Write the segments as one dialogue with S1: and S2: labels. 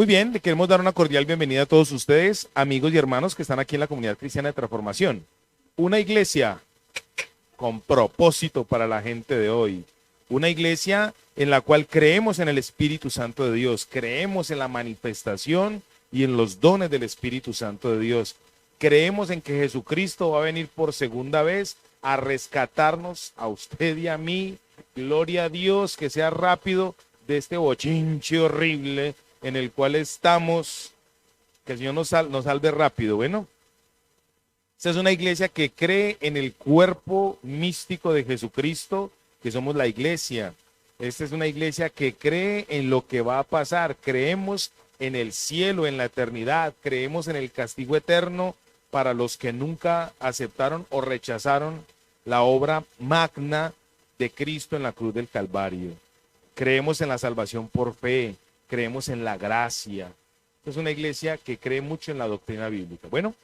S1: Muy bien, le queremos dar una cordial bienvenida a todos ustedes, amigos y hermanos que están aquí en la comunidad cristiana de transformación. Una iglesia con propósito para la gente de hoy. Una iglesia en la cual creemos en el Espíritu Santo de Dios, creemos en la manifestación y en los dones del Espíritu Santo de Dios. Creemos en que Jesucristo va a venir por segunda vez a rescatarnos a usted y a mí. Gloria a Dios, que sea rápido de este bochinche horrible en el cual estamos, que el Señor nos salve rápido. Bueno, esta es una iglesia que cree en el cuerpo místico de Jesucristo, que somos la iglesia. Esta es una iglesia que cree en lo que va a pasar. Creemos en el cielo, en la eternidad. Creemos en el castigo eterno para los que nunca aceptaron o rechazaron la obra magna de Cristo en la cruz del Calvario. Creemos en la salvación por fe. Creemos en la gracia. Es una iglesia que cree mucho en la doctrina bíblica. Bueno,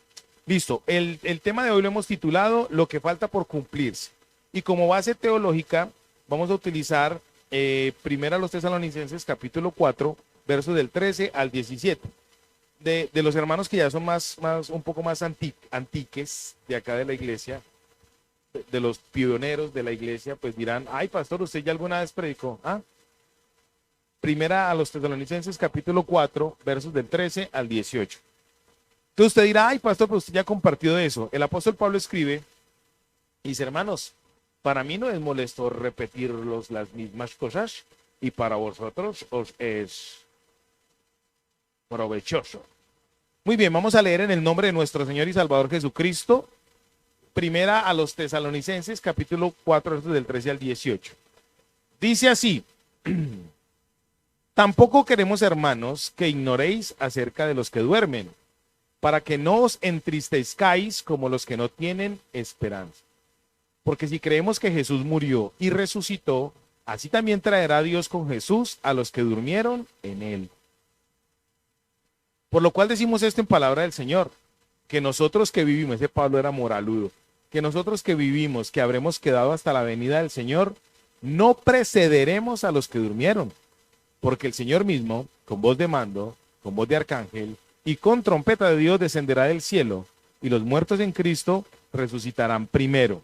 S1: listo. El tema de hoy lo hemos titulado Lo que falta por cumplirse. Y como base teológica vamos a utilizar primero a los Tesalonicenses capítulo 4, versos del 13 al 17. De los hermanos que ya son un poco más antiques de acá de la iglesia, de los pioneros de la iglesia, pues dirán, ay pastor, ¿usted ya alguna vez predicó? ¿Ah? Primera a los Tesalonicenses capítulo 4, versos del 13 al 18. Entonces usted dirá, ay pastor, pero usted ya ha compartido eso. El apóstol Pablo escribe y dice, hermanos, para mí no es molesto repetirlos las mismas cosas y para vosotros os es provechoso. Muy bien, vamos a leer en el nombre de nuestro Señor y Salvador Jesucristo. Primera a los Tesalonicenses capítulo 4, versos del 13 al 18. Dice así. Tampoco queremos, hermanos, que ignoréis acerca de los que duermen, para que no os entristezcáis como los que no tienen esperanza. Porque si creemos que Jesús murió y resucitó, así también traerá Dios con Jesús a los que durmieron en él. Por lo cual decimos esto en palabra del Señor, que nosotros que vivimos, ese Pablo era moraludo, que nosotros que vivimos, que habremos quedado hasta la venida del Señor, no precederemos a los que durmieron. Porque el Señor mismo, con voz de mando, con voz de arcángel y con trompeta de Dios descenderá del cielo, y los muertos en Cristo resucitarán primero.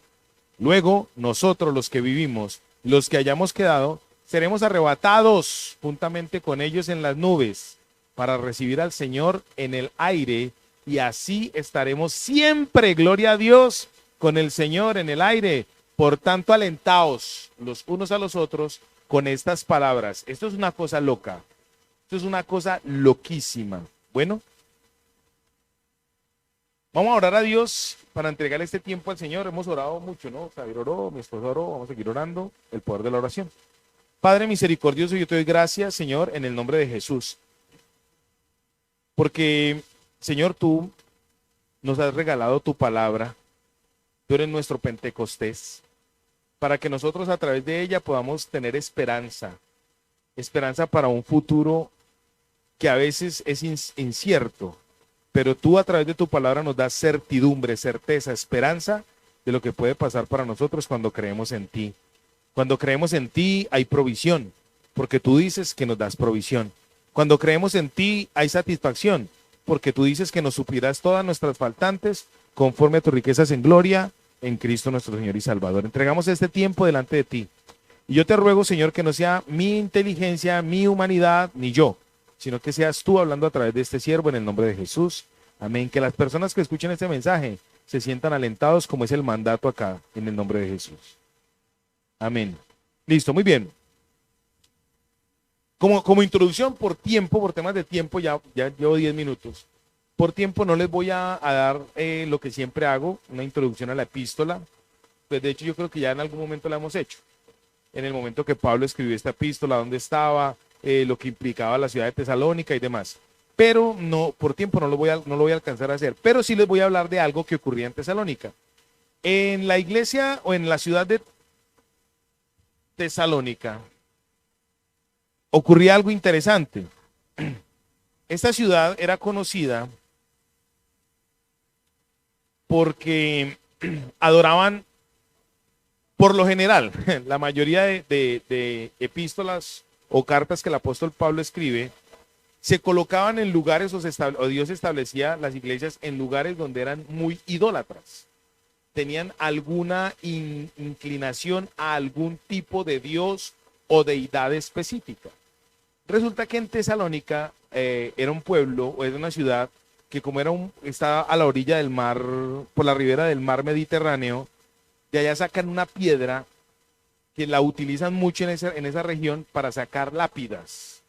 S1: Luego, nosotros los que vivimos, los que hayamos quedado, seremos arrebatados juntamente con ellos en las nubes para recibir al Señor en el aire, y así estaremos siempre, gloria a Dios, con el Señor en el aire. Por tanto, alentaos los unos a los otros con estas palabras. Esto es una cosa loca. Esto es una cosa loquísima. Bueno, vamos a orar a Dios para entregarle este tiempo al Señor. Hemos orado mucho, ¿no? Javier oró, mi esposa oró, vamos a seguir orando. El poder de la oración. Padre misericordioso, yo te doy gracias, Señor, en el nombre de Jesús. Porque, Señor, tú nos has regalado tu palabra. Tú eres nuestro Pentecostés, para que nosotros a través de ella podamos tener esperanza, esperanza para un futuro que a veces es incierto, pero tú a través de tu palabra nos das certidumbre, certeza, esperanza de lo que puede pasar para nosotros cuando creemos en ti. Cuando creemos en ti hay provisión, porque tú dices que nos das provisión. Cuando creemos en ti hay satisfacción, porque tú dices que nos suplirás todas nuestras faltantes conforme a tus riquezas en gloria en Cristo nuestro Señor y Salvador. Entregamos este tiempo delante de ti. Y yo te ruego, Señor, que no sea mi inteligencia, mi humanidad, ni yo, sino que seas tú hablando a través de este siervo en el nombre de Jesús. Amén. Que las personas que escuchen este mensaje se sientan alentados como es el mandato acá, en el nombre de Jesús. Amén. Listo, muy bien. Como introducción, por temas de tiempo, ya llevo 10 minutos. Por tiempo no les voy a dar lo que siempre hago, una introducción a la epístola. Pues de hecho yo creo que ya en algún momento la hemos hecho. En el momento que Pablo escribió esta epístola, dónde estaba, lo que implicaba la ciudad de Tesalónica y demás. Pero no, por tiempo no lo voy a alcanzar a hacer. Pero sí les voy a hablar de algo que ocurría en Tesalónica. En la iglesia o en la ciudad de Tesalónica ocurría algo interesante. Esta ciudad era conocida porque adoraban, por lo general, la mayoría de epístolas o cartas que el apóstol Pablo escribe, se colocaban en lugares o Dios establecía las iglesias en lugares donde eran muy idólatras. Tenían alguna inclinación a algún tipo de Dios o deidad específica. Resulta que en Tesalónica era un pueblo o era una ciudad que como estaba a la orilla del mar, por la ribera del mar Mediterráneo, de allá sacan una piedra que la utilizan mucho en esa región para sacar lápidas.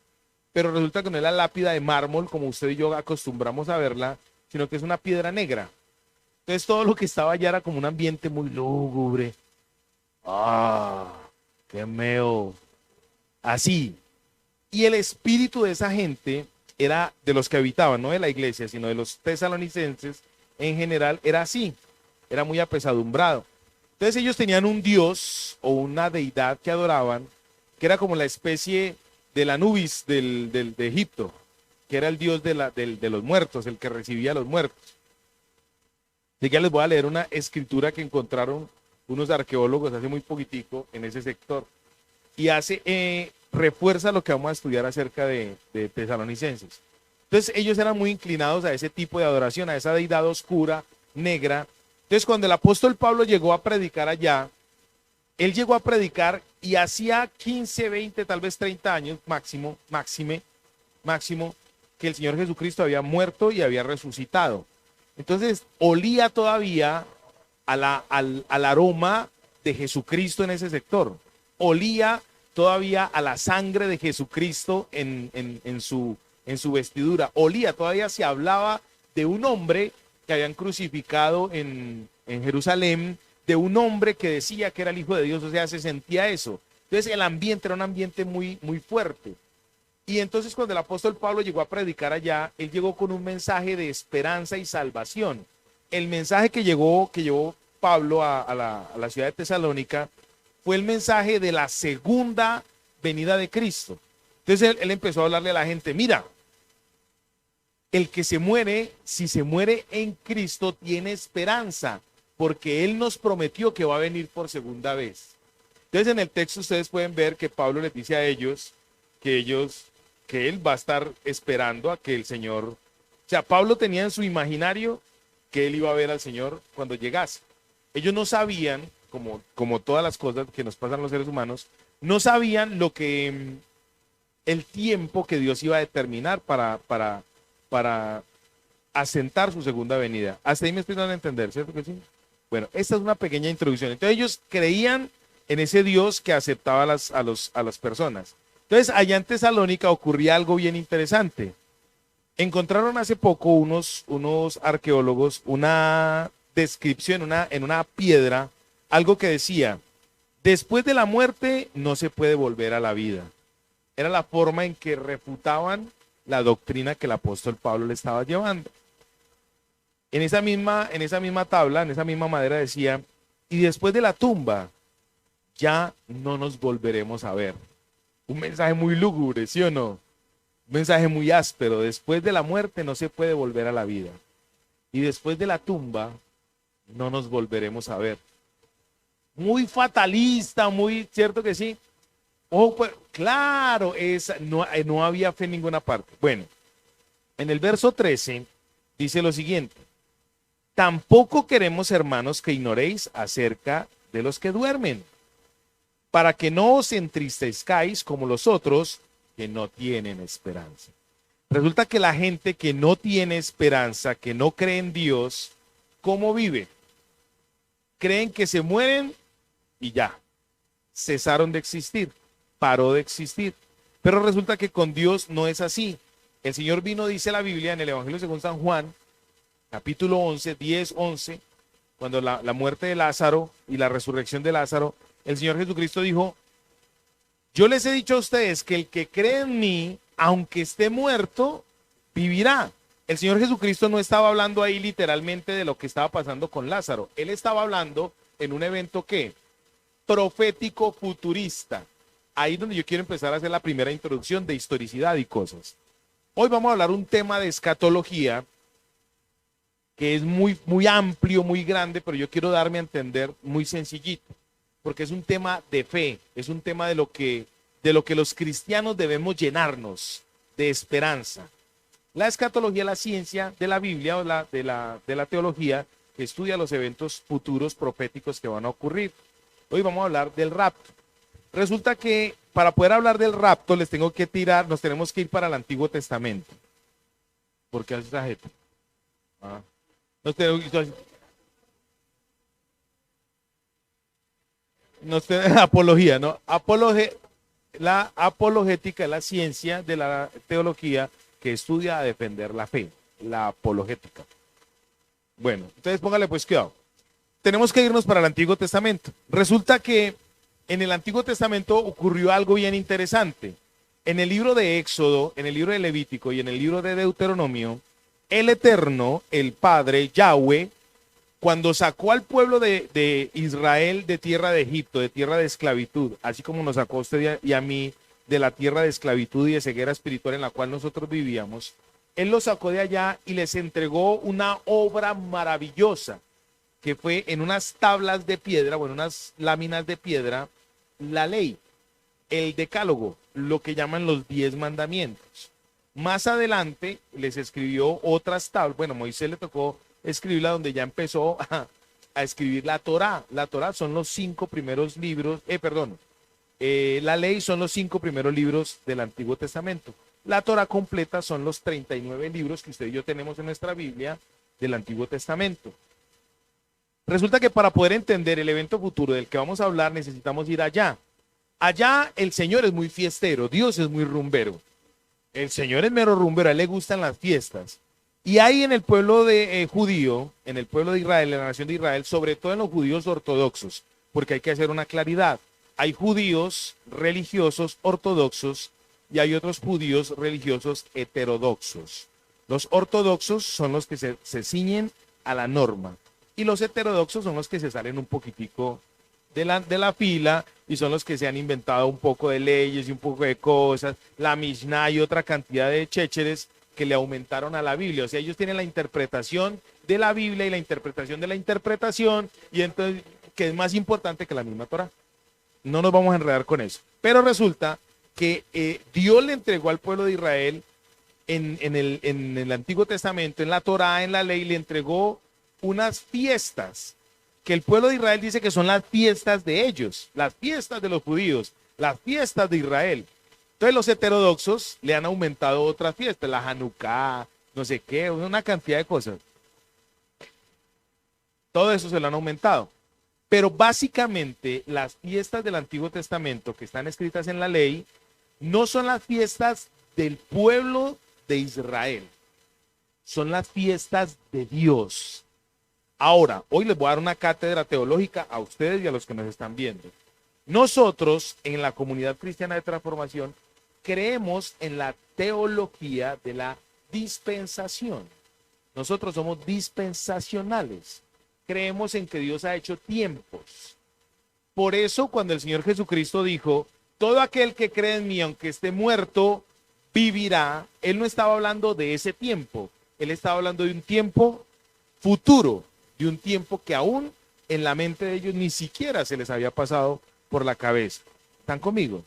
S1: Pero resulta que no es la lápida de mármol como usted y yo acostumbramos a verla, sino que es una piedra negra. Entonces todo lo que estaba allá era como un ambiente muy lúgubre. ¡Ah! ¡Qué meo! Así. Y el espíritu de esa gente era de los que habitaban, no de la iglesia, sino de los tesalonicenses en general, era así. Era muy apesadumbrado. Entonces ellos tenían un dios o una deidad que adoraban, que era como la especie del Anubis de Egipto, que era el dios de los muertos, el que recibía a los muertos. Así que ya les voy a leer una escritura que encontraron unos arqueólogos hace muy poquitico en ese sector. Y refuerza lo que vamos a estudiar acerca de tesalonicenses. Entonces ellos eran muy inclinados a ese tipo de adoración, a esa deidad oscura, negra. Entonces cuando el apóstol Pablo llegó a predicar allá, él llegó a predicar y hacía 15, 20, tal vez 30 años máximo, que el Señor Jesucristo había muerto y había resucitado. Entonces olía todavía al aroma de Jesucristo en ese sector. Olía todavía a la sangre de Jesucristo en su vestidura. Olía, todavía se hablaba de un hombre que habían crucificado en Jerusalén, de un hombre que decía que era el Hijo de Dios, o sea, se sentía eso. Entonces el ambiente era un ambiente muy, muy fuerte. Y entonces cuando el apóstol Pablo llegó a predicar allá, él llegó con un mensaje de esperanza y salvación. El mensaje que llevó Pablo a la ciudad de Tesalónica fue el mensaje de la segunda venida de Cristo. Entonces él empezó a hablarle a la gente, mira, el que se muere, si se muere en Cristo, tiene esperanza, porque Él nos prometió que va a venir por segunda vez. Entonces en el texto ustedes pueden ver que Pablo les dice a ellos que Él va a estar esperando a que el Señor, o sea, Pablo tenía en su imaginario que Él iba a ver al Señor cuando llegase. Ellos no sabían, como todas las cosas que nos pasan a los seres humanos, no sabían el tiempo que Dios iba a determinar para asentar su segunda venida. Hasta ahí me estoy dando a entender, ¿cierto que sí? Bueno, esta es una pequeña introducción. Entonces ellos creían en ese Dios que aceptaba a las personas. Entonces allá en Tesalónica ocurría algo bien interesante. Encontraron hace poco unos arqueólogos una descripción en una piedra, algo que decía, después de la muerte no se puede volver a la vida. Era la forma en que refutaban la doctrina que el apóstol Pablo le estaba llevando. En esa misma tabla, en esa misma madera decía, y después de la tumba ya no nos volveremos a ver. Un mensaje muy lúgubre, ¿sí o no? Un mensaje muy áspero. Después de la muerte no se puede volver a la vida. Y después de la tumba no nos volveremos a ver. Muy fatalista, muy cierto que sí. Oh, pues, claro, no había fe en ninguna parte. Bueno, en el verso 13 dice lo siguiente. Tampoco queremos, hermanos, que ignoréis acerca de los que duermen, para que no os entristezcáis como los otros que no tienen esperanza. Resulta que la gente que no tiene esperanza, que no cree en Dios, ¿cómo vive? Creen que se mueren y ya, cesaron de existir, paró de existir. Pero resulta que con Dios no es así. El Señor vino, dice la Biblia, en el Evangelio según San Juan, capítulo 11, 10, 11, cuando la muerte de Lázaro y la resurrección de Lázaro, el Señor Jesucristo dijo, yo les he dicho a ustedes que el que cree en mí, aunque esté muerto, vivirá. El Señor Jesucristo no estaba hablando ahí literalmente de lo que estaba pasando con Lázaro. Él estaba hablando en un evento ¿qué? Profético futurista. Ahí es donde yo quiero empezar a hacer la primera introducción de historicidad y cosas. Hoy vamos a hablar un tema de escatología que es muy, muy amplio, muy grande, pero yo quiero darme a entender muy sencillito, porque es un tema de fe, es un tema de lo que los cristianos debemos llenarnos, de esperanza. La escatología es la ciencia de la Biblia o de la teología que estudia los eventos futuros proféticos que van a ocurrir. Hoy vamos a hablar del rapto. Resulta que para poder hablar del rapto nos tenemos que ir para el Antiguo Testamento. ¿Por qué hace esa jeta? Nos tenemos, apología, ¿no? La apologética es la ciencia de la teología que estudia a defender la fe, la apologética. Bueno, entonces póngale pues cuidado. Tenemos que irnos para el Antiguo Testamento. Resulta que en el Antiguo Testamento ocurrió algo bien interesante. En el libro de Éxodo, en el libro de Levítico y en el libro de Deuteronomio, el Eterno, el Padre, Yahweh, cuando sacó al pueblo de Israel de tierra de Egipto, de tierra de esclavitud, así como nos sacó a usted y a mí de la tierra de esclavitud y de ceguera espiritual en la cual nosotros vivíamos, Él los sacó de allá y les entregó una obra maravillosa, que fue en unas tablas de piedra, o en unas láminas de piedra, la ley, el decálogo, lo que llaman los 10 mandamientos. Más adelante les escribió otras tablas, bueno, Moisés le tocó escribirla donde ya empezó a escribir la Torá. La Torá son los 5 primeros libros, la ley son los 5 primeros libros del Antiguo Testamento. La Torá completa son los 39 libros que usted y yo tenemos en nuestra Biblia del Antiguo Testamento. Resulta que para poder entender el evento futuro del que vamos a hablar necesitamos ir allá. Allá el Señor es muy fiestero, Dios es muy rumbero. El Señor es mero rumbero, a Él le gustan las fiestas. Y ahí en el pueblo de judío, en el pueblo de Israel, en la nación de Israel, sobre todo en los judíos ortodoxos, porque hay que hacer una claridad. Hay judíos religiosos ortodoxos y hay otros judíos religiosos heterodoxos. Los ortodoxos son los que se ciñen a la norma y los heterodoxos son los que se salen un poquitico de la fila y son los que se han inventado un poco de leyes y un poco de cosas, la Mishnah y otra cantidad de chécheres que le aumentaron a la Biblia. O sea, ellos tienen la interpretación de la Biblia y la interpretación de la interpretación, y entonces, que es más importante que la misma Torah. No nos vamos a enredar con eso. Pero resulta que Dios le entregó al pueblo de Israel en el Antiguo Testamento, en la Torah, en la ley, le entregó unas fiestas que el pueblo de Israel dice que son las fiestas de ellos, las fiestas de los judíos, las fiestas de Israel. Entonces los heterodoxos le han aumentado otras fiestas, la Hanukkah, no sé qué, una cantidad de cosas. Todo eso se lo han aumentado. Pero básicamente las fiestas del Antiguo Testamento que están escritas en la ley no son las fiestas del pueblo de Israel, son las fiestas de Dios. Ahora, hoy les voy a dar una cátedra teológica a ustedes y a los que nos están viendo. Nosotros en la comunidad cristiana de transformación creemos en la teología de la dispensación. Nosotros somos dispensacionales. Creemos en que Dios ha hecho tiempos. Por eso cuando el Señor Jesucristo dijo, todo aquel que cree en mí, aunque esté muerto, vivirá, Él no estaba hablando de ese tiempo. Él estaba hablando de un tiempo futuro, de un tiempo que aún en la mente de ellos ni siquiera se les había pasado por la cabeza. ¿Están conmigo?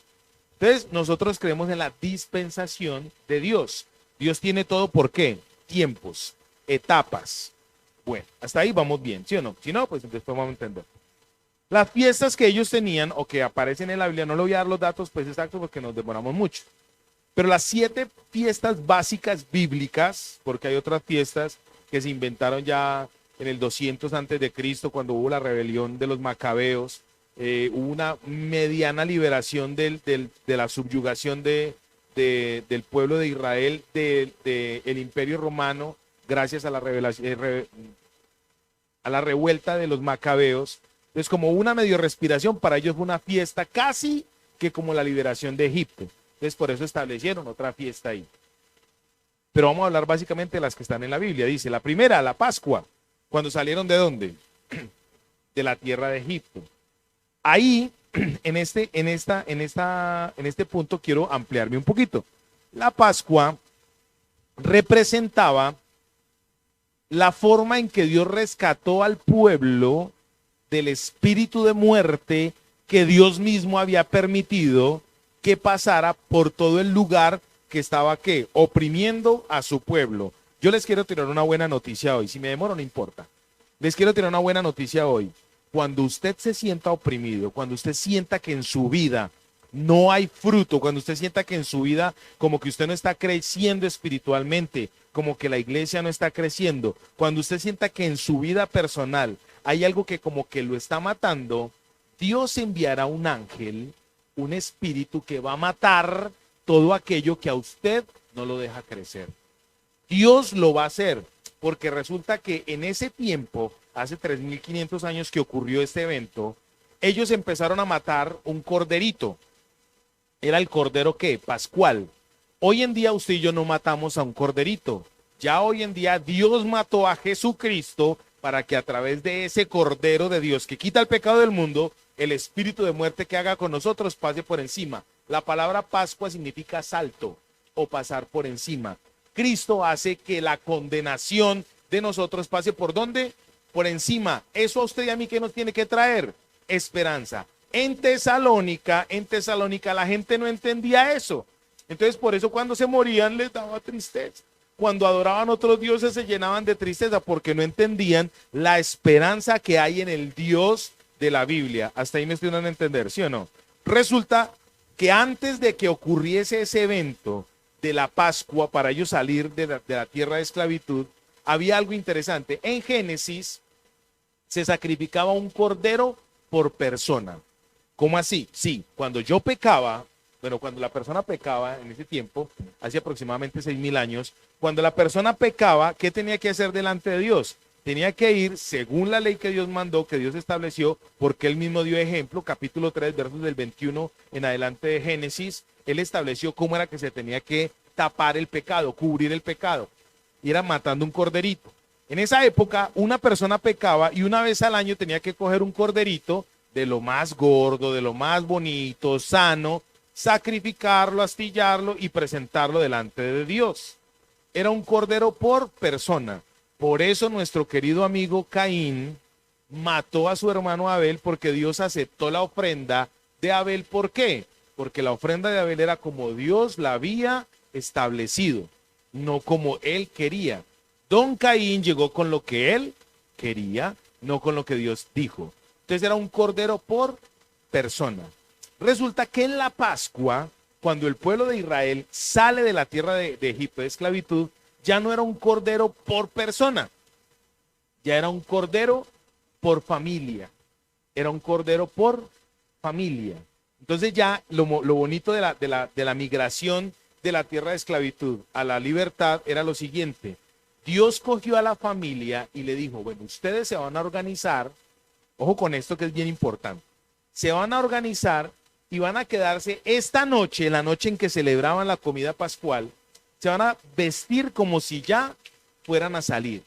S1: Entonces, nosotros creemos en la dispensación de Dios. Dios tiene todo, ¿por qué? Tiempos, etapas. Bueno, hasta ahí vamos bien, ¿sí o no? Si no, pues después vamos a entender. Las fiestas que ellos tenían o que aparecen en la Biblia, no le voy a dar los datos pues exactos porque nos demoramos mucho. Pero las 7 fiestas básicas bíblicas, porque hay otras fiestas que se inventaron ya en el 200 antes de Cristo, cuando hubo la rebelión de los macabeos, hubo una mediana liberación de la subyugación del pueblo de Israel, del Imperio Romano, gracias a la revuelta de los macabeos. Entonces, como una medio respiración, para ellos fue una fiesta casi que como la liberación de Egipto. Entonces, por eso establecieron otra fiesta ahí. Pero vamos a hablar básicamente de las que están en la Biblia. Dice, la primera, la Pascua. ¿Cuando salieron de dónde? De la tierra de Egipto. Ahí, en este punto, quiero ampliarme un poquito. La Pascua representaba la forma en que Dios rescató al pueblo del espíritu de muerte que Dios mismo había permitido que pasara por todo el lugar que estaba, ¿qué? Oprimiendo a su pueblo. Yo les quiero tirar una buena noticia hoy. Si me demoro, no importa. Les quiero tirar una buena noticia hoy. Cuando usted se sienta oprimido, cuando usted sienta que en su vida no hay fruto, cuando usted sienta que en su vida como que usted no está creciendo espiritualmente, como que la iglesia no está creciendo, cuando usted sienta que en su vida personal hay algo que como que lo está matando, Dios enviará un ángel, un espíritu que va a matar todo aquello que a usted no lo deja crecer. Dios lo va a hacer, porque resulta que en ese tiempo, hace 3500 años que ocurrió este evento, ellos empezaron a matar un corderito. Era el cordero ¿qué? Pascual. Hoy en día usted y yo no matamos a un corderito. Ya hoy en día Dios mató a Jesucristo para que a través de ese cordero de Dios que quita el pecado del mundo, el espíritu de muerte que haga con nosotros pase por encima. La palabra Pascua significa salto o pasar por encima. Cristo hace que la condenación de nosotros pase por ¿dónde? Por encima. Eso a usted y a mí, ¿qué nos tiene que traer? Esperanza. En Tesalónica la gente no entendía eso. Entonces por eso cuando se morían les daba tristeza. Cuando adoraban a otros dioses se llenaban de tristeza porque no entendían la esperanza que hay en el Dios de la Biblia. Hasta ahí me estoy dando a entender, ¿sí o no? Resulta que antes de que ocurriese ese evento de la Pascua para ellos salir de la tierra de esclavitud, había algo interesante. En Génesis se sacrificaba un cordero por persona. ¿Cómo así? Sí, cuando yo pecaba, bueno, cuando la persona pecaba en ese tiempo, hace aproximadamente 6000 años, cuando la persona pecaba, ¿qué tenía que hacer delante de Dios? Tenía que ir según la ley que Dios mandó, que Dios estableció, porque él mismo dio ejemplo, capítulo 3, versos del 21 en adelante de Génesis, él estableció cómo era que se tenía que tapar el pecado, cubrir el pecado, y era matando un corderito. En esa época, una persona pecaba y una vez al año tenía que coger un corderito de lo más gordo, de lo más bonito, sano, sacrificarlo, astillarlo y presentarlo delante de Dios. Era un cordero por persona. Por eso nuestro querido amigo Caín mató a su hermano Abel, porque Dios aceptó la ofrenda de Abel. ¿Por qué? Porque la ofrenda de Abel era como Dios la había establecido, no como él quería. Don Caín llegó con lo que él quería, no con lo que Dios dijo. Entonces era un cordero por persona. Resulta que en la Pascua, cuando el pueblo de Israel sale de la tierra de Egipto de esclavitud, ya no era un cordero por persona, ya era un cordero por familia. Era un cordero por familia. Entonces ya lo bonito de la migración de la tierra de esclavitud a la libertad era lo siguiente. Dios cogió a la familia y le dijo, bueno, ustedes se van a organizar. Ojo con esto que es bien importante. Se van a organizar y van a quedarse esta noche, la noche en que celebraban la comida pascual, se van a vestir como si ya fueran a salir.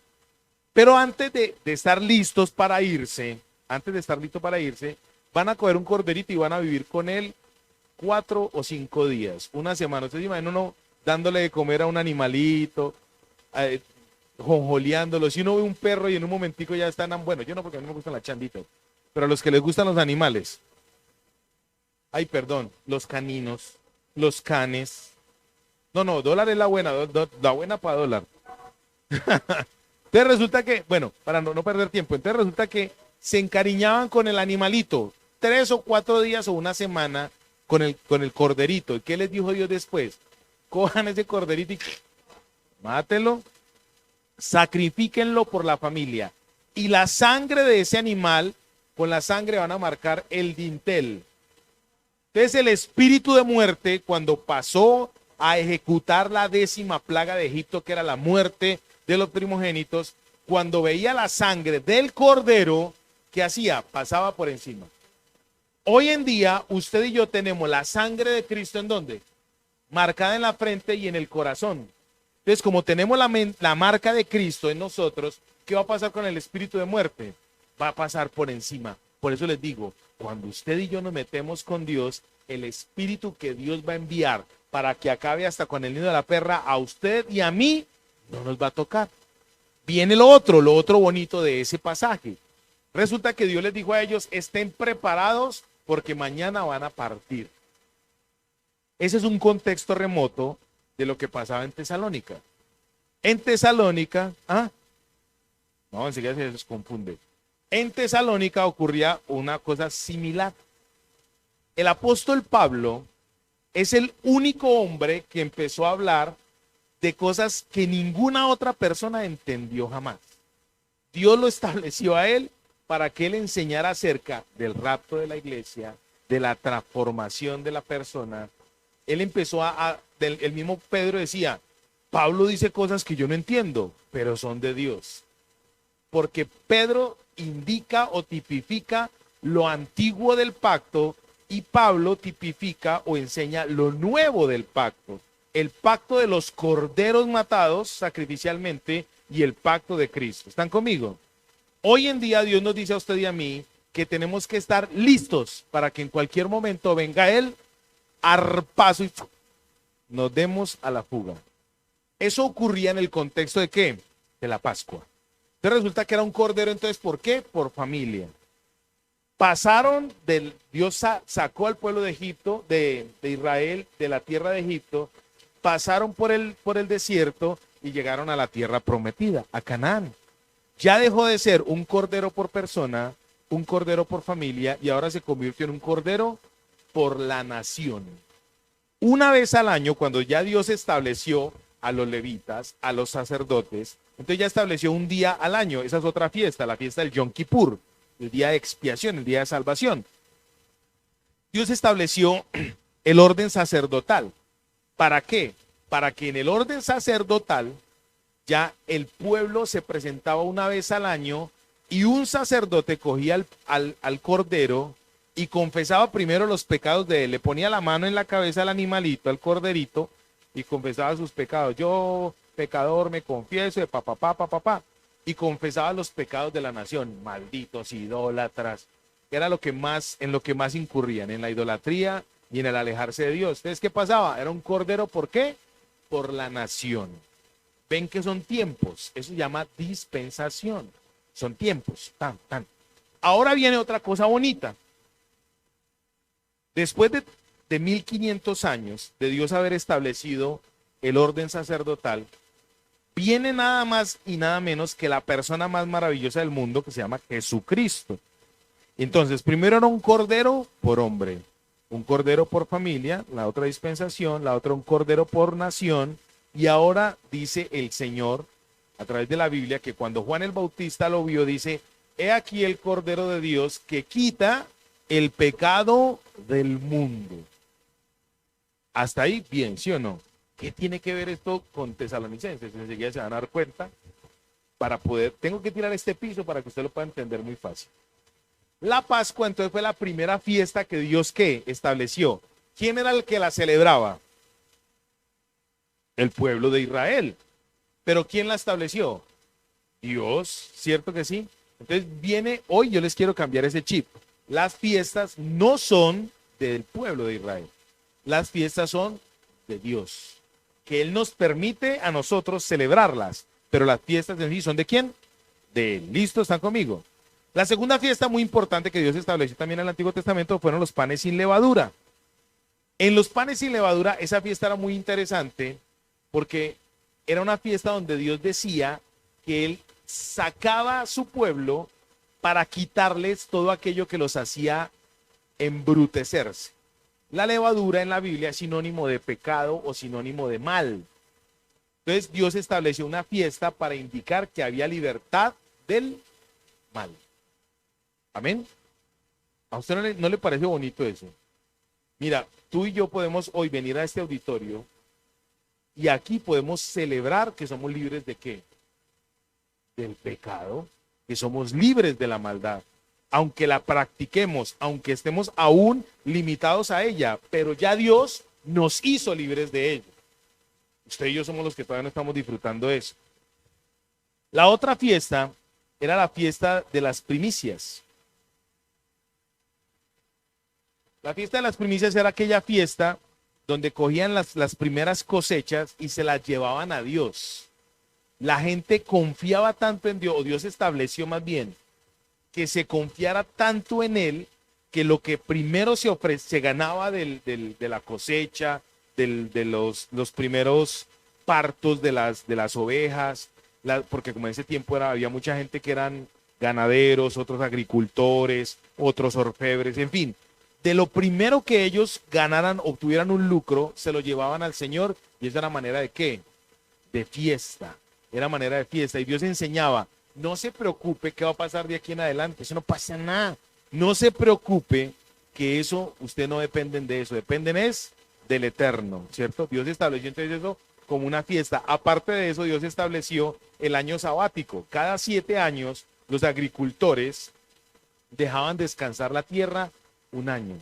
S1: Pero antes de estar listos para irse, van a coger un corderito y van a vivir con él 4 o 5 días, una semana. Ustedes imaginan uno dándole de comer a un animalito, jonjoleándolo. Si uno ve un perro y en un momentico ya están, bueno, yo no, porque a mí me gustan las chanditas, pero a los que les gustan los animales, los caninos, los canes. No, dólar es la buena, la buena para dólar. Entonces resulta que, bueno, para no perder tiempo, entonces resulta que se encariñaban con el animalito 3 o 4 días o una semana con el corderito. ¿Y qué les dijo Dios después? Cojan ese corderito y mátelo, sacrifíquenlo por la familia. Y la sangre de ese animal, con la sangre van a marcar el dintel. Entonces el espíritu de muerte, cuando pasó a ejecutar la 10ª plaga de Egipto, que era la muerte de los primogénitos, cuando veía la sangre del cordero, ¿qué hacía? Pasaba por encima. Hoy en día, usted y yo tenemos la sangre de Cristo, ¿en dónde? Marcada en la frente y en el corazón. Entonces, como tenemos la marca de Cristo en nosotros, ¿qué va a pasar con el espíritu de muerte? Va a pasar por encima. Por eso les digo, cuando usted y yo nos metemos con Dios, el espíritu que Dios va a enviar para que acabe hasta con el nido de la perra, a usted y a mí, no nos va a tocar. Viene lo otro bonito de ese pasaje. Resulta que Dios les dijo a ellos, estén preparados porque mañana van a partir. Ese es un contexto remoto de lo que pasaba en Tesalónica. En Tesalónica, no, enseguida se les confunde. En Tesalónica ocurría una cosa similar. El apóstol Pablo es el único hombre que empezó a hablar de cosas que ninguna otra persona entendió jamás. Dios lo estableció a él para que él enseñara acerca del rapto de la iglesia, de la transformación de la persona. Él empezó el mismo Pedro decía, Pablo dice cosas que yo no entiendo, pero son de Dios. Porque Pedro indica o tipifica lo antiguo del pacto y Pablo tipifica o enseña lo nuevo del pacto. El pacto de los corderos matados sacrificialmente y el pacto de Cristo. ¿Están conmigo? Hoy en día Dios nos dice a usted y a mí que tenemos que estar listos para que en cualquier momento venga Él, arpazo y nos demos a la fuga. Eso ocurría en el contexto de ¿qué? De la Pascua. Entonces resulta que era un cordero, entonces ¿por qué? Por familia. Pasaron Dios sacó al pueblo de Egipto, de Israel, de la tierra de Egipto, pasaron por el desierto y llegaron a la tierra prometida, a Canaán. Ya dejó de ser un cordero por persona, un cordero por familia, y ahora se convirtió en un cordero por la nación. Una vez al año, cuando ya Dios estableció a los levitas, a los sacerdotes, entonces ya estableció un día al año. Esa es otra fiesta, la fiesta del Yom Kippur, el día de expiación, el día de salvación. Dios estableció el orden sacerdotal. ¿Para qué? Para que en el orden sacerdotal ya el pueblo se presentaba una vez al año y un sacerdote cogía al cordero y confesaba primero los pecados de él. Le ponía la mano en la cabeza al animalito, al corderito, y confesaba sus pecados. Yo, pecador, me confieso de papá. Y confesaba los pecados de la nación, malditos, idólatras. Era en lo que más incurrían, en la idolatría y en el alejarse de Dios. Entonces, ¿qué pasaba? Era un cordero, ¿por qué? Por la nación. Ven que son tiempos, eso se llama dispensación. Son tiempos, tan. Ahora viene otra cosa bonita. Después de 1500 años de Dios haber establecido el orden sacerdotal, viene nada más y nada menos que la persona más maravillosa del mundo, que se llama Jesucristo. Entonces, primero era un cordero por hombre, un cordero por familia, la otra dispensación, la otra un cordero por nación, y ahora dice el Señor, a través de la Biblia, que cuando Juan el Bautista lo vio, dice, he aquí el Cordero de Dios que quita el pecado del mundo. Hasta ahí, bien, ¿sí o no? ¿Qué tiene que ver esto con Tesalonicenses? Enseguida se van a dar cuenta. Tengo que tirar este piso para que usted lo pueda entender muy fácil. La Pascua entonces fue la primera fiesta que Dios ¿qué? Estableció. ¿Quién era el que la celebraba? El pueblo de Israel. ¿Pero quién la estableció? Dios, ¿cierto que sí? Entonces hoy yo les quiero cambiar ese chip. Las fiestas no son del pueblo de Israel. Las fiestas son de Dios. Que Él nos permite a nosotros celebrarlas. Pero las fiestas en sí son ¿de quién? De Él. ¿Listo? ¿Están conmigo? La segunda fiesta muy importante que Dios estableció también en el Antiguo Testamento fueron los panes sin levadura. En los panes sin levadura, esa fiesta era muy interesante porque era una fiesta donde Dios decía que Él sacaba a su pueblo para quitarles todo aquello que los hacía embrutecerse. La levadura en la Biblia es sinónimo de pecado o sinónimo de mal. Entonces Dios estableció una fiesta para indicar que había libertad del mal. Amén. ¿A usted no le parece bonito eso? Mira, tú y yo podemos hoy venir a este auditorio y aquí podemos celebrar que somos libres de ¿qué? Del pecado, que somos libres de la maldad. Aunque la practiquemos, aunque estemos aún limitados a ella, pero ya Dios nos hizo libres de ello. Usted y yo somos los que todavía no estamos disfrutando de eso. La otra fiesta era la fiesta de las primicias. La fiesta de las primicias era aquella fiesta donde cogían las primeras cosechas y se las llevaban a Dios. La gente confiaba tanto en Dios, o Dios estableció más bien, que se confiara tanto en Él, que lo que primero se ganaba de la cosecha, de los primeros partos de las ovejas, porque como en ese tiempo había mucha gente que eran ganaderos, otros agricultores, otros orfebres, en fin. De lo primero que ellos ganaran, obtuvieran un lucro, se lo llevaban al Señor, y esa era manera de ¿qué? De fiesta. Era manera de fiesta. Y Dios enseñaba, no se preocupe qué va a pasar de aquí en adelante, eso no pasa nada. No se preocupe que eso, usted no dependen de eso, dependen es del Eterno, ¿cierto? Dios estableció entonces eso como una fiesta. Aparte de eso, Dios estableció el año sabático. Cada 7 años, los agricultores dejaban descansar la tierra un año.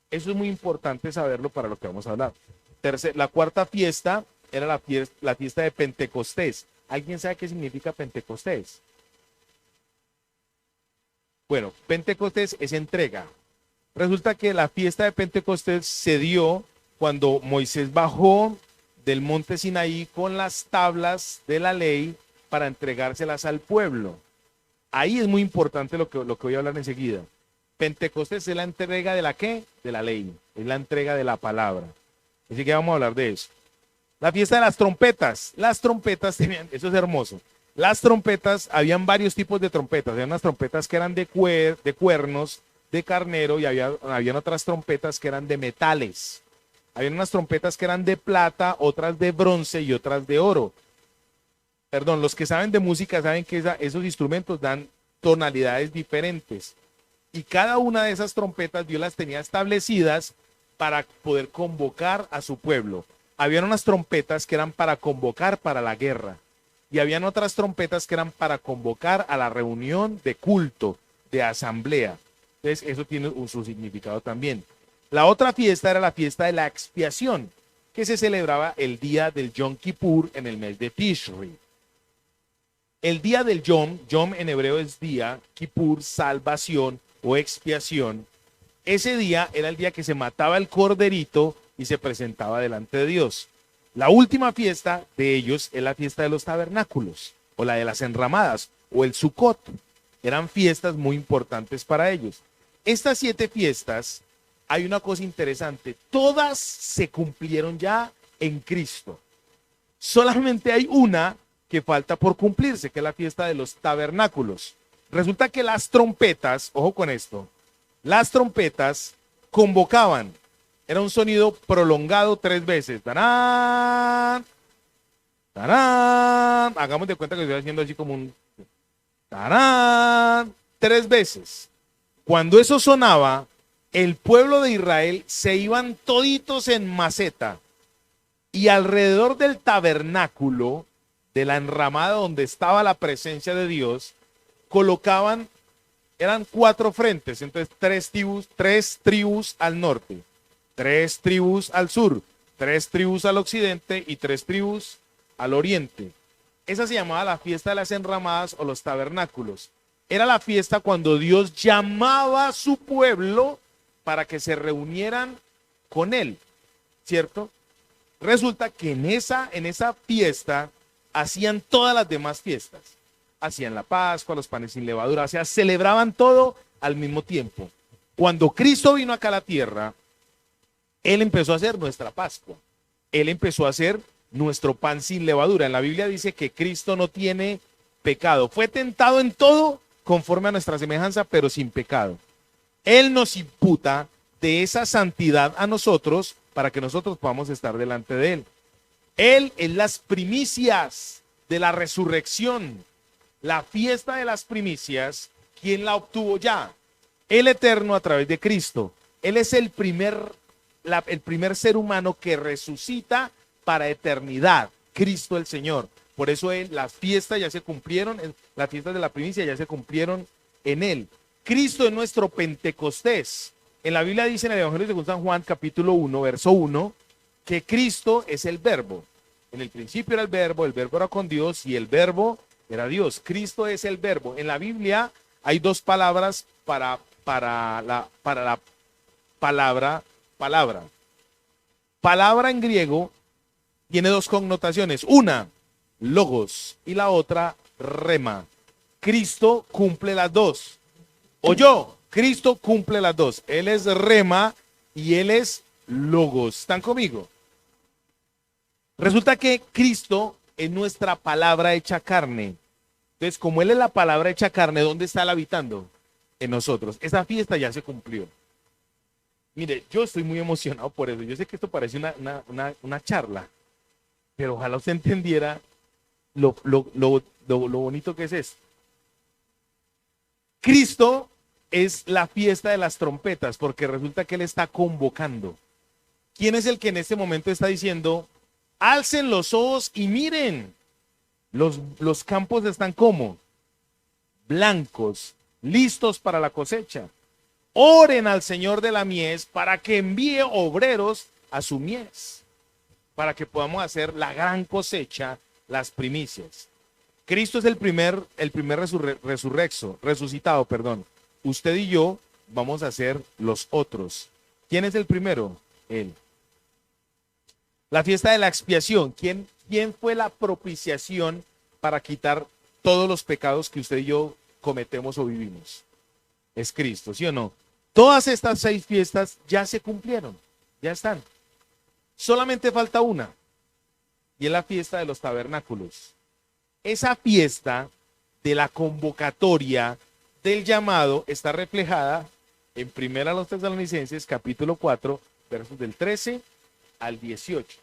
S1: Eso es muy importante saberlo para lo que vamos a hablar. La cuarta fiesta era la fiesta de Pentecostés. ¿Alguien sabe qué significa Pentecostés? Bueno, Pentecostés es entrega. Resulta que la fiesta de Pentecostés se dio cuando Moisés bajó del monte Sinaí con las tablas de la ley para entregárselas al pueblo. Ahí es muy importante lo que voy a hablar enseguida. Pentecostés es la entrega de la ¿qué? De la ley, es la entrega de la palabra. Así que vamos a hablar de eso. La fiesta de las trompetas. Las trompetas tenían, eso es hermoso. Las trompetas, habían varios tipos de trompetas. Había unas trompetas que eran de cuernos, de carnero, y habían otras trompetas que eran de metales. Habían unas trompetas que eran de plata, otras de bronce y otras de oro. Perdón, los que saben de música saben que esos instrumentos dan tonalidades diferentes. Y cada una de esas trompetas Dios las tenía establecidas para poder convocar a su pueblo. Habían unas trompetas que eran para convocar para la guerra. Y habían otras trompetas que eran para convocar a la reunión de culto, de asamblea. Entonces, eso tiene su significado también. La otra fiesta era la fiesta de la expiación, que se celebraba el día del Yom Kippur en el mes de Tishri. El día del Yom en hebreo es día, Kippur, salvación o expiación. Ese día era el día que se mataba el corderito y se presentaba delante de Dios. La última fiesta de ellos es la fiesta de los tabernáculos, o la de las enramadas, o el Sukkot. Eran fiestas muy importantes para ellos. Estas 7 fiestas, hay una cosa interesante, todas se cumplieron ya en Cristo. Solamente hay una que falta por cumplirse, que es la fiesta de los tabernáculos. Resulta que las trompetas, ojo con esto, las trompetas convocaban. Era un sonido prolongado 3 veces. ¡Tarán! ¡Tarán! Hagamos de cuenta que estoy haciendo así como un ¡tarán! 3 veces. Cuando eso sonaba, el pueblo de Israel se iban toditos en maceta. Y alrededor del tabernáculo, de la enramada donde estaba la presencia de Dios, colocaban, eran 4 frentes. Entonces 3 tribus al norte. 3 tribus al sur, 3 tribus al occidente y 3 tribus al oriente. Esa se llamaba la fiesta de las enramadas o los tabernáculos. Era la fiesta cuando Dios llamaba a su pueblo para que se reunieran con él, ¿cierto? Resulta que en esa fiesta hacían todas las demás fiestas. Hacían la Pascua, los panes sin levadura, o sea, celebraban todo al mismo tiempo. Cuando Cristo vino acá a la tierra, Él empezó a hacer nuestra Pascua. Él empezó a hacer nuestro pan sin levadura. En la Biblia dice que Cristo no tiene pecado. Fue tentado en todo conforme a nuestra semejanza, pero sin pecado. Él nos imputa de esa santidad a nosotros para que nosotros podamos estar delante de Él. Él es las primicias de la resurrección. La fiesta de las primicias, ¿quién la obtuvo ya? El Eterno a través de Cristo. Él es el primer ser humano que resucita para eternidad, Cristo el Señor. Por eso las fiestas ya se cumplieron, las fiestas de la primicia ya se cumplieron en Él. Cristo es nuestro Pentecostés. En la Biblia dice en el Evangelio de San Juan, capítulo 1, verso 1, que Cristo es el verbo. En el principio era el verbo era con Dios y el verbo era Dios. Cristo es el verbo. En la Biblia hay 2 palabras para la palabra. Palabra en griego tiene 2 connotaciones. Una, logos, y la otra, rema. Cristo cumple las 2. Cristo cumple las 2. Él es rema y Él es logos. ¿Están conmigo? Resulta que Cristo es nuestra palabra hecha carne. Entonces, como Él es la palabra hecha carne, ¿dónde está Él habitando? En nosotros. Esa fiesta ya se cumplió. Mire, yo estoy muy emocionado por eso. Yo sé que esto parece una charla, pero ojalá usted entendiera lo bonito que es esto. Cristo es la fiesta de las trompetas, porque resulta que Él está convocando. ¿Quién es el que en este momento está diciendo, alcen los ojos y miren? Los campos están como blancos, listos para la cosecha. Oren al Señor de la mies para que envíe obreros a su mies, para que podamos hacer la gran cosecha, las primicias. Cristo es el primer resucitado, perdón. Usted y yo vamos a ser los otros. ¿Quién es el primero? Él. La fiesta de la expiación. ¿Quién fue la propiciación para quitar todos los pecados que usted y yo cometemos o vivimos? Es Cristo, ¿sí o no? Todas estas 6 fiestas ya se cumplieron, ya están. Solamente falta una, y es la fiesta de los tabernáculos. Esa fiesta de la convocatoria del llamado está reflejada en 1 Tesalonicenses capítulo 4, versos del 13 al 18.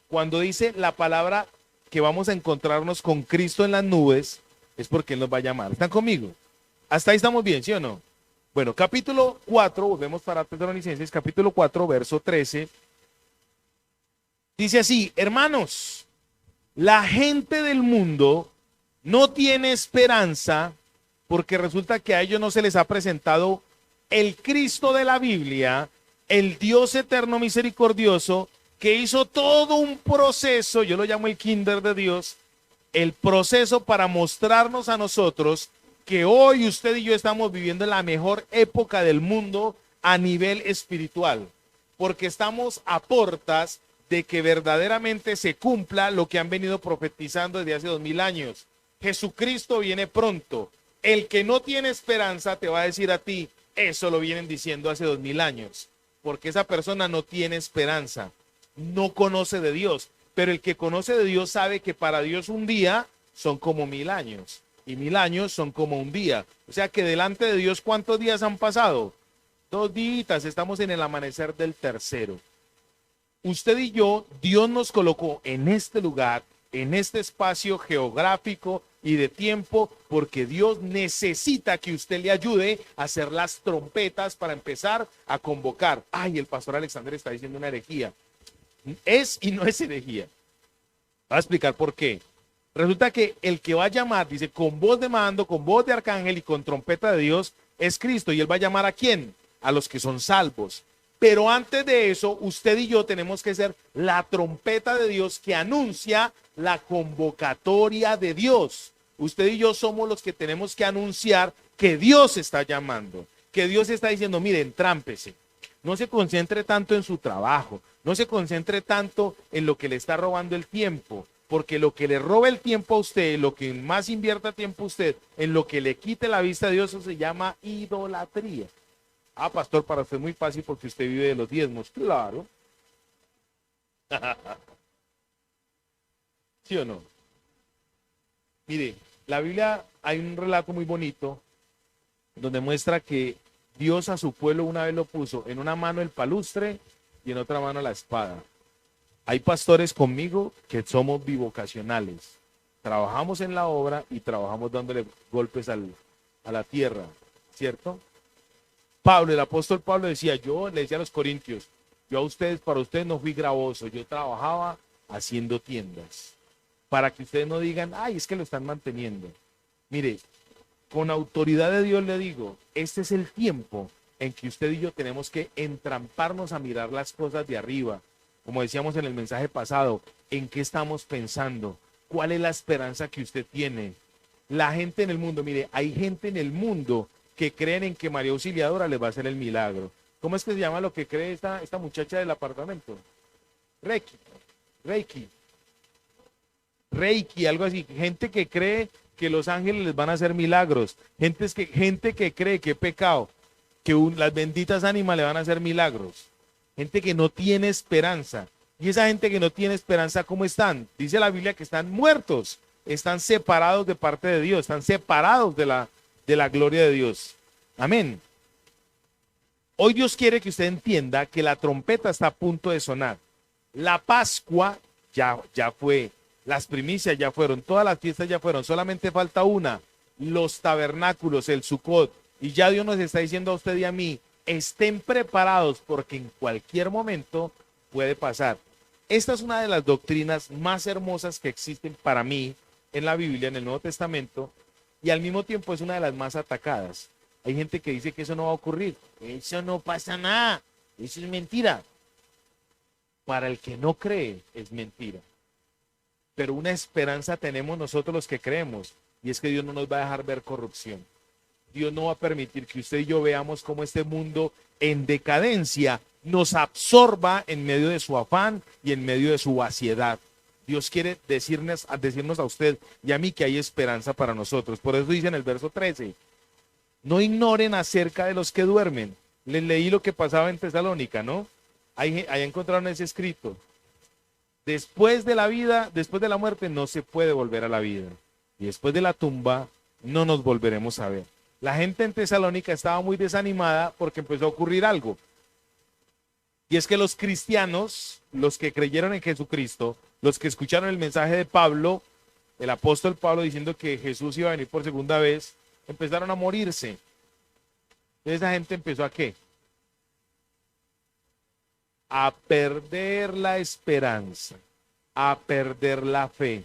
S1: Cuando dice la palabra que vamos a encontrarnos con Cristo en las nubes, es porque Él nos va a llamar. ¿Están conmigo? Hasta ahí estamos bien, ¿sí o no? Bueno, capítulo 4, volvemos para Tesalonicenses, capítulo 4, verso 13. Dice así, hermanos, la gente del mundo no tiene esperanza porque resulta que a ellos no se les ha presentado el Cristo de la Biblia, el Dios eterno misericordioso, que hizo todo un proceso, yo lo llamo el kinder de Dios, el proceso para mostrarnos a nosotros que hoy usted y yo estamos viviendo en la mejor época del mundo a nivel espiritual, porque estamos a portas de que verdaderamente se cumpla lo que han venido profetizando desde hace 2000 años. Jesucristo viene pronto. El que no tiene esperanza te va a decir a ti, eso lo vienen diciendo hace 2000 años, porque esa persona no tiene esperanza, no conoce de Dios, pero el que conoce de Dios sabe que para Dios un día son como 1000 años. Y 1000 años son como un día. O sea que delante de Dios, ¿cuántos días han pasado? 2 días, estamos en el amanecer del tercero. Usted y yo, Dios nos colocó en este lugar, en este espacio geográfico y de tiempo, porque Dios necesita que usted le ayude a hacer las trompetas para empezar a convocar. Ay, el pastor Alexander está diciendo una herejía. Es y no es herejía. Voy a explicar por qué. Resulta que el que va a llamar, dice, con voz de mando, con voz de arcángel y con trompeta de Dios, es Cristo. ¿Y Él va a llamar a quién? A los que son salvos. Pero antes de eso, usted y yo tenemos que ser la trompeta de Dios que anuncia la convocatoria de Dios. Usted y yo somos los que tenemos que anunciar que Dios está llamando, que Dios está diciendo, miren, trámpese. No se concentre tanto en su trabajo, no se concentre tanto en lo que le está robando el tiempo. Porque lo que le roba el tiempo a usted, lo que más invierta tiempo a usted, en lo que le quite la vista a Dios, eso se llama idolatría. Ah, pastor, para usted es muy fácil porque usted vive de los diezmos. Claro. ¿Sí o no? Mire, la Biblia hay un relato muy bonito donde muestra que Dios a su pueblo una vez lo puso en una mano el palustre y en otra mano la espada. Hay pastores conmigo que somos bivocacionales. Trabajamos en la obra y trabajamos dándole golpes a la tierra, ¿cierto? Pablo, el apóstol Pablo decía, yo le decía a los corintios, yo a ustedes, para ustedes no fui gravoso, yo trabajaba haciendo tiendas. Para que ustedes no digan, ay, es que lo están manteniendo. Mire, con autoridad de Dios le digo, este es el tiempo en que usted y yo tenemos que entramparnos a mirar las cosas de arriba. Como decíamos en el mensaje pasado, ¿en qué estamos pensando? ¿Cuál es la esperanza que usted tiene? La gente en el mundo, mire, hay gente en el mundo que creen en que María Auxiliadora les va a hacer el milagro. ¿Cómo es que se llama lo que cree esta muchacha del apartamento? Reiki, algo así. Gente que cree que los ángeles les van a hacer milagros. Gente que cree que pecado, que las benditas ánimas le van a hacer milagros. Gente que no tiene esperanza. Y esa gente que no tiene esperanza, ¿cómo están? Dice la Biblia que están muertos, están separados de parte de Dios, están separados de la gloria de Dios. Amén. Hoy Dios quiere que usted entienda que la trompeta está a punto de sonar. La Pascua ya fue, las primicias ya fueron, todas las fiestas ya fueron, solamente falta una, los tabernáculos, el Sucot. Y ya Dios nos está diciendo a usted y a mí, estén preparados porque en cualquier momento puede pasar. Esta es una de las doctrinas más hermosas que existen para mí en la Biblia, en el Nuevo Testamento, y al mismo tiempo es una de las más atacadas. Hay gente que dice que eso no va a ocurrir. Eso no pasa nada. Eso es mentira. Para el que no cree, es mentira. Pero una esperanza tenemos nosotros los que creemos, y es que Dios no nos va a dejar ver corrupción. Dios no va a permitir que usted y yo veamos cómo este mundo en decadencia nos absorba en medio de su afán y en medio de su vaciedad. Dios quiere decirnos a usted y a mí que hay esperanza para nosotros. Por eso dice en el verso 13, no ignoren acerca de los que duermen. Les leí lo que pasaba en Tesalónica, ¿no? Ahí encontraron ese escrito. Después de la vida, después de la muerte, no se puede volver a la vida. Y después de la tumba, no nos volveremos a ver. La gente en Tesalónica estaba muy desanimada porque empezó a ocurrir algo. Y es que los cristianos, los que creyeron en Jesucristo, los que escucharon el mensaje de Pablo, el apóstol Pablo diciendo que Jesús iba a venir por segunda vez, empezaron a morirse. Entonces esa gente empezó a ¿qué? A perder la esperanza, a perder la fe.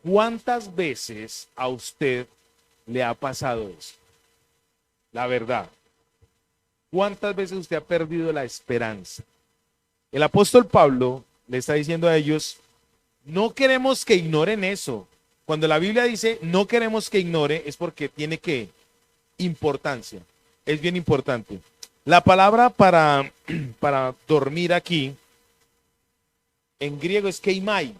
S1: ¿Cuántas veces a usted le ha pasado eso? La verdad. ¿Cuántas veces usted ha perdido la esperanza? El apóstol Pablo le está diciendo a ellos, no queremos que ignoren eso. Cuando la Biblia dice no queremos que ignore, es porque tiene que importancia. Es bien importante. La palabra para dormir aquí, en griego es keimai,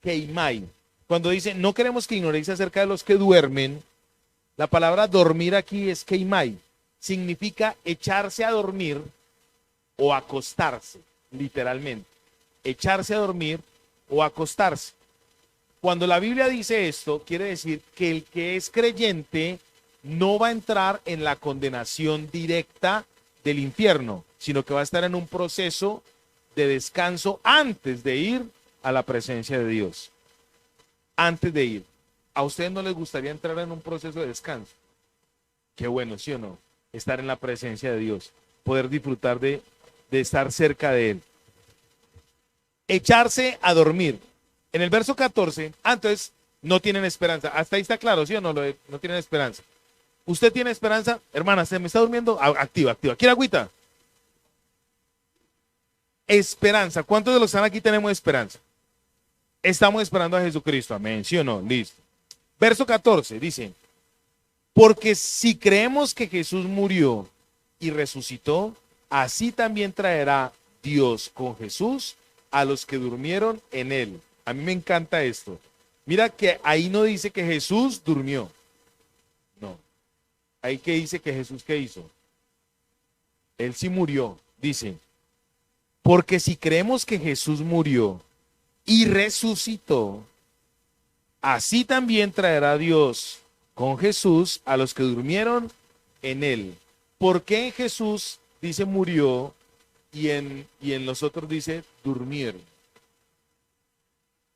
S1: keimai. Cuando dice, no queremos que ignoréis acerca de los que duermen, la palabra dormir aquí es keimai. Significa echarse a dormir o acostarse, literalmente. Echarse a dormir o acostarse. Cuando la Biblia dice esto, quiere decir que el que es creyente no va a entrar en la condenación directa del infierno, sino que va a estar en un proceso de descanso antes de ir a la presencia de Dios. Antes de ir. ¿A ustedes no les gustaría entrar en un proceso de descanso? Qué bueno, ¿sí o no? Estar en la presencia de Dios, poder disfrutar de estar cerca de Él. Echarse a dormir. En el verso 14, entonces no tienen esperanza. Hasta ahí está claro, ¿sí o no? No tienen esperanza. ¿Usted tiene esperanza? Hermana, ¿se me está durmiendo? Activa. ¿Quiere agüita? Esperanza. ¿Cuántos de los que están aquí tenemos esperanza? Estamos esperando a Jesucristo. Amén. ¿Sí o no? Listo. Verso 14 dice, porque si creemos que Jesús murió y resucitó, así también traerá Dios con Jesús a los que durmieron en él. A mí me encanta esto. Mira que ahí no dice que Jesús durmió. No. Ahí que dice que Jesús, ¿qué hizo? Él sí murió. Dice, porque si creemos que Jesús murió y resucitó, así también traerá Dios con Jesús a los que durmieron en él. ¿Por qué en Jesús dice murió y en los otros dice durmieron?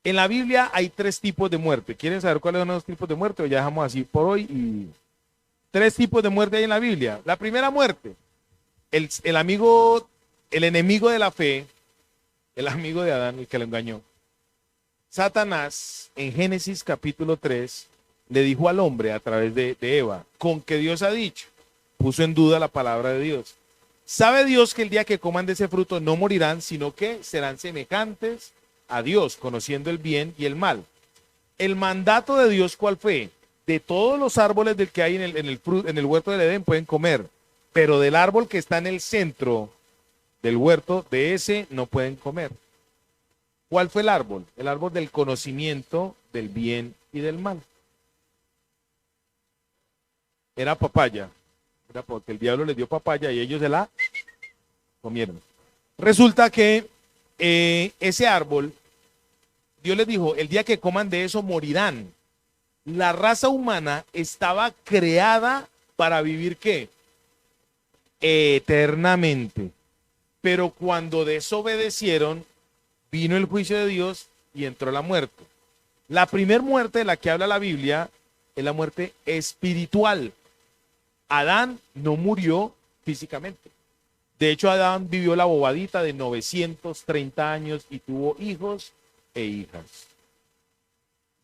S1: En la Biblia hay 3 tipos de muerte. ¿Quieren saber cuáles son los tipos de muerte? O ya dejamos así por hoy. Y 3 tipos de muerte hay en la Biblia. La primera muerte, el enemigo de la fe, el amigo de Adán, el que lo engañó. Satanás, en Génesis capítulo 3, le dijo al hombre a través de Eva, con que Dios ha dicho, puso en duda la palabra de Dios. ¿Sabe Dios que el día que coman de ese fruto no morirán, sino que serán semejantes a Dios, conociendo el bien y el mal? El mandato de Dios, ¿cuál fue? De todos los árboles del que hay en el huerto del Edén pueden comer, pero del árbol que está en el centro del huerto, de ese no pueden comer. ¿Cuál fue el árbol? El árbol del conocimiento del bien y del mal. Era papaya. Era porque el diablo les dio papaya y ellos se la comieron. Resulta que ese árbol, Dios les dijo, el día que coman de eso morirán. La raza humana estaba creada para vivir ¿qué? Eternamente. Pero cuando desobedecieron, vino el juicio de Dios y entró la muerte. La primer muerte de la que habla la Biblia es la muerte espiritual. Adán no murió físicamente. De hecho, Adán vivió la bobadita de 930 años y tuvo hijos e hijas.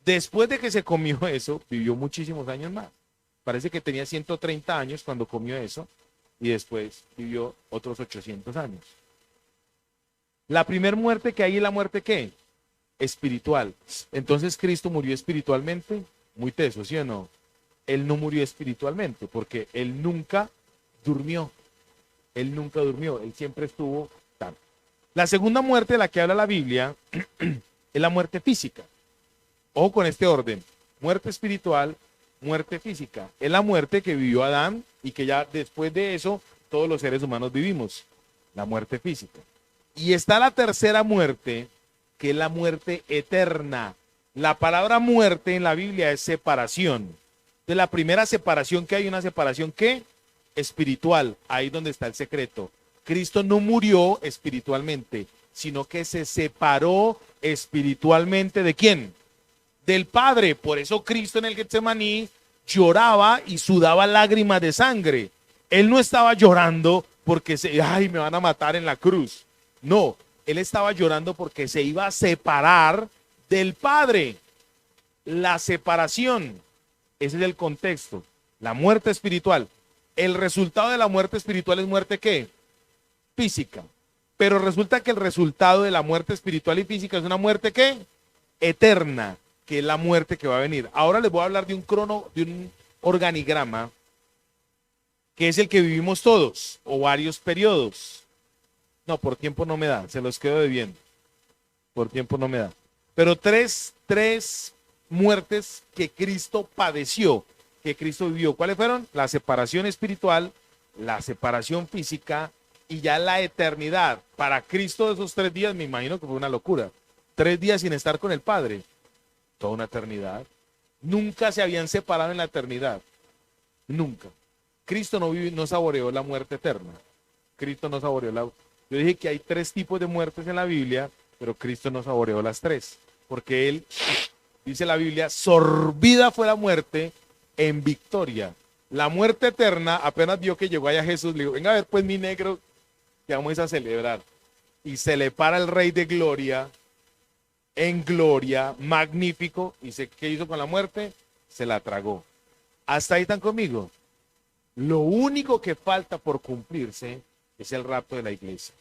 S1: Después de que se comió eso, vivió muchísimos años más. Parece que tenía 130 años cuando comió eso y después vivió otros 800 años. La primera muerte que hay es la muerte ¿qué? Espiritual. Entonces Cristo murió espiritualmente, muy teso, ¿sí o no? Él no murió espiritualmente porque él nunca durmió. Él nunca durmió, él siempre estuvo tan. La segunda muerte de la que habla la Biblia es la muerte física. Ojo con este orden, muerte espiritual, muerte física. Es la muerte que vivió Adán y que ya después de eso todos los seres humanos vivimos, la muerte física. Y está la tercera muerte, que es la muerte eterna. La palabra muerte en la Biblia es separación. De la primera separación que hay, una separación ¿qué? Espiritual, ahí donde está el secreto. Cristo no murió espiritualmente, sino que se separó espiritualmente ¿de quién? Del Padre. Por eso Cristo en el Getsemaní lloraba y sudaba lágrimas de sangre. Él no estaba llorando porque ay, me van a matar en la cruz. No, él estaba llorando porque se iba a separar del Padre. La separación, ese es el contexto. La muerte espiritual. El resultado de la muerte espiritual es muerte ¿qué? Física. Pero resulta que el resultado de la muerte espiritual y física es una muerte ¿qué? Eterna, que es la muerte que va a venir. Ahora les voy a hablar de un organigrama que es el que vivimos todos, o varios periodos. No, por tiempo no me da, se los quedo debiendo. Por tiempo no me da. Pero tres muertes que Cristo padeció, que Cristo vivió. ¿Cuáles fueron? La separación espiritual, la separación física y ya la eternidad. Para Cristo esos 3 días me imagino que fue una locura. 3 días sin estar con el Padre. Toda una eternidad. Nunca se habían separado en la eternidad. Nunca. Cristo no saboreó la muerte eterna. Cristo no saboreó la... Yo dije que hay 3 tipos de muertes en la Biblia, pero Cristo no saboreó las 3. Porque él, dice la Biblia, sorbida fue la muerte en victoria. La muerte eterna, apenas vio que llegó allá Jesús, le dijo, venga a ver pues mi negro, que vamos a celebrar. Y se le para el Rey de Gloria, en gloria, magnífico. ¿Y qué hizo con la muerte? Se la tragó. ¿Hasta ahí están conmigo? Lo único que falta por cumplirse es el rapto de la iglesia.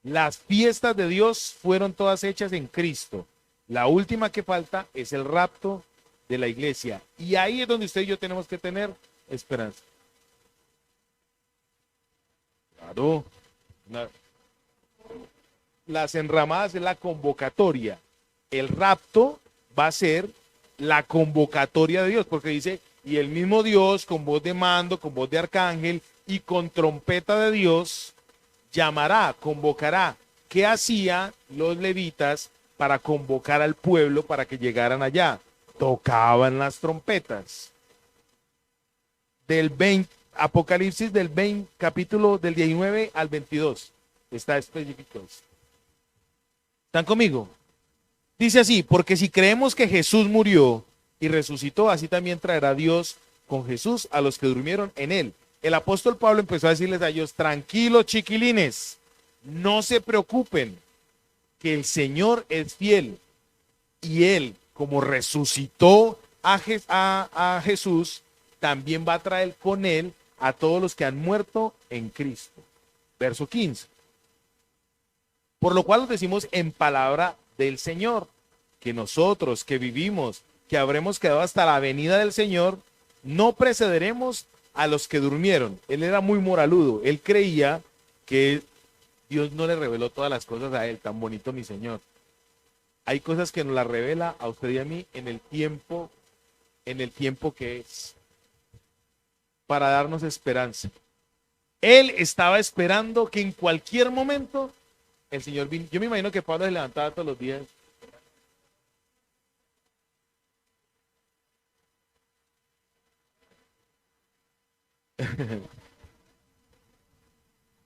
S1: Las fiestas de Dios fueron todas hechas en Cristo. La última que falta es el rapto de la iglesia. Y ahí es donde usted y yo tenemos que tener esperanza. Claro. Las enramadas es la convocatoria. El rapto va a ser la convocatoria de Dios, porque dice, y el mismo Dios con voz de mando, con voz de arcángel y con trompeta de Dios llamará, convocará. ¿Qué hacían los levitas para convocar al pueblo para que llegaran allá? Tocaban las trompetas. Del 20, Apocalipsis del 20, capítulo del 19 al 22. Está específico. ¿Están conmigo? Dice así, porque si creemos que Jesús murió y resucitó, así también traerá Dios con Jesús a los que durmieron en él. El apóstol Pablo empezó a decirles a ellos, tranquilos chiquilines, no se preocupen, que el Señor es fiel. Y él, como resucitó a Jesús, también va a traer con él a todos los que han muerto en Cristo. Verso 15. Por lo cual os decimos en palabra del Señor, que nosotros que vivimos, que habremos quedado hasta la venida del Señor, no precederemos a los que durmieron. Él era muy moraludo, él creía que Dios no le reveló todas las cosas a él, tan bonito mi Señor. Hay cosas que nos las revela a usted y a mí en el tiempo que es, para darnos esperanza. Él estaba esperando que en cualquier momento El Señor vino. Yo me imagino que Pablo se levantaba todos los días.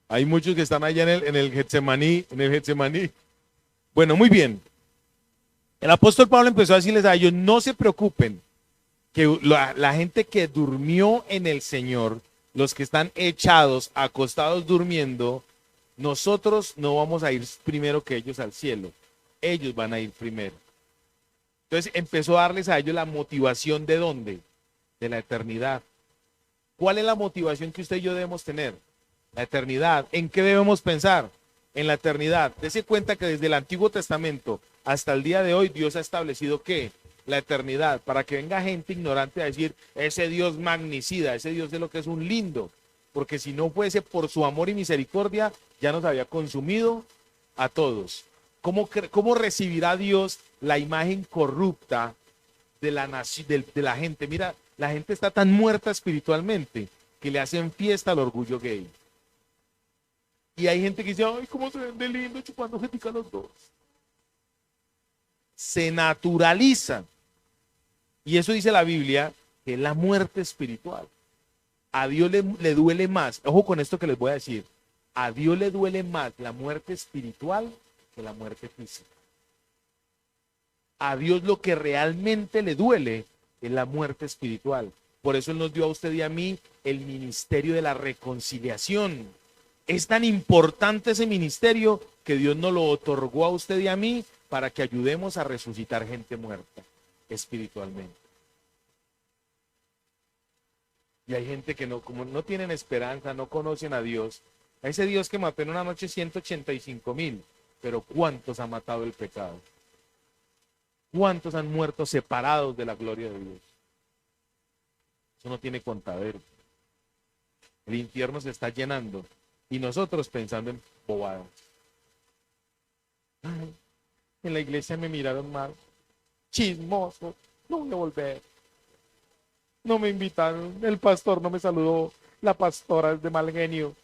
S1: Hay muchos que están allá en el Getsemaní, en el Getsemaní. Bueno, muy bien. El apóstol Pablo empezó a decirles a ellos, no se preocupen, que la gente que durmió en el Señor, los que están echados, acostados durmiendo, nosotros no vamos a ir primero que ellos al cielo. Ellos van a ir primero. Entonces empezó a darles a ellos la motivación de dónde? De la eternidad. ¿Cuál es la motivación que usted y yo debemos tener? La eternidad. ¿En qué debemos pensar? En la eternidad. Dese cuenta que desde el Antiguo Testamento hasta el día de hoy Dios ha establecido ¿qué? La eternidad, para que venga gente ignorante a decir, ese Dios magnicida, ese Dios de lo que es un lindo, porque si no fuese por su amor y misericordia, ya nos había consumido a todos. ¿Cómo recibirá Dios la imagen corrupta de la gente? Mira, la gente está tan muerta espiritualmente que le hacen fiesta al orgullo gay. Y hay gente que dice, ay, cómo se ven de lindo chupando jetica los dos. Se naturalizan. Y eso dice la Biblia, que es la muerte espiritual. A Dios le duele más, ojo con esto que les voy a decir, a Dios le duele más la muerte espiritual que la muerte física. A Dios lo que realmente le duele es la muerte espiritual. Por eso Él nos dio a usted y a mí el ministerio de la reconciliación. Es tan importante ese ministerio que Dios nos lo otorgó a usted y a mí para que ayudemos a resucitar gente muerta espiritualmente. Y hay gente que no, como no tienen esperanza, no conocen a Dios. A ese Dios que mató en una noche 185,000, pero ¿cuántos ha matado el pecado? ¿Cuántos han muerto separados de la gloria de Dios? Eso no tiene contadero. El infierno se está llenando y nosotros pensando en bobadas. Ay, en la iglesia me miraron mal. Chismoso, no voy a volver. No me invitaron, el pastor no me saludó, la pastora es de mal genio.